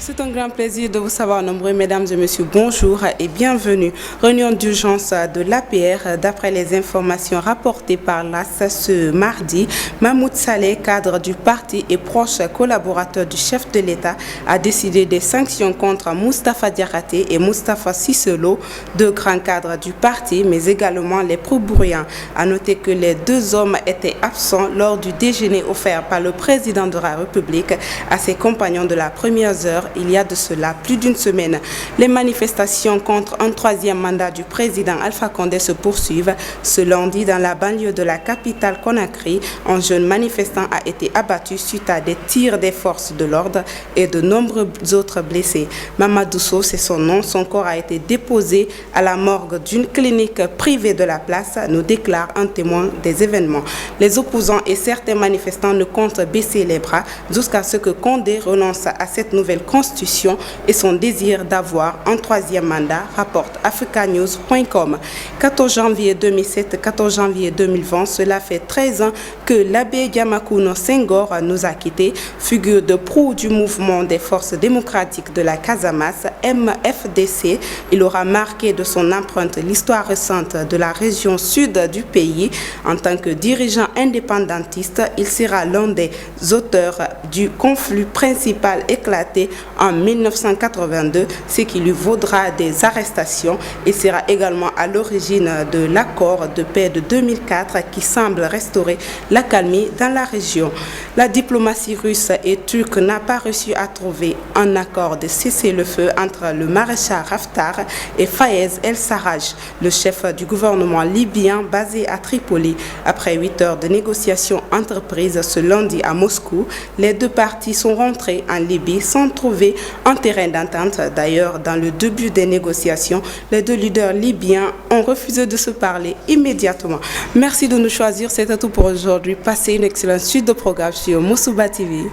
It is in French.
C'est un grand plaisir de vous savoir nombreux, mesdames et messieurs. Bonjour et bienvenue. Réunion d'urgence de l'APR. D'après les informations rapportées par l'AS ce mardi, Mahmoud Saleh, cadre du parti et proche collaborateur du chef de l'État, a décidé des sanctions contre Moustapha Diakhaté et Moustapha Cissé Lo, deux grands cadres du parti, mais également les pro-bourriens. À noter que les deux hommes étaient absents lors du déjeuner offert par le président de la République à ses compagnons de la première heure il y a de cela plus d'une semaine. Les manifestations contre un troisième mandat du président Alpha Condé se poursuivent. Ce lundi, dans la banlieue de la capitale Conakry, un jeune manifestant a été abattu suite à des tirs des forces de l'ordre et de nombreux autres blessés. Mamadou Sow, c'est son nom. Son corps a été déposé à la morgue d'une clinique privée de la place, nous déclare un témoin des événements. Les opposants et certains manifestants ne comptent baisser les bras jusqu'à ce que Condé renonce à cette nouvelle constitution et son désir d'avoir un troisième mandat, rapporte africanews.com. 14 janvier 2007, 14 janvier 2020, cela fait 13 ans que l'abbé Diamacoune Senghor nous a quittés, figure de proue du mouvement des forces démocratiques de la Casamance, MFDC. Il aura marqué de son empreinte l'histoire récente de la région sud du pays. En tant que dirigeant indépendantiste, il sera l'un des auteurs du conflit principal éclaté en 1982, ce qui lui vaudra des arrestations. Il sera également à l'origine de l'accord de paix de 2004 qui semble restaurer l'accalmie dans la région. La diplomatie russe et turque n'a pas réussi à trouver un accord de cessez-le-feu entre le maréchal Haftar et Fayez El-Sarraj, le chef du gouvernement libyen basé à Tripoli. Après 8 heures de négociations entreprises ce lundi à Moscou, les deux parties sont rentrées en Libye sans trouver un terrain d'entente. D'ailleurs, dans le début des négociations, les deux leaders libyens ont refusé de se parler immédiatement. Merci de nous choisir. C'est tout pour aujourd'hui. Passez une excellente suite de programmes sur Moussouba TV.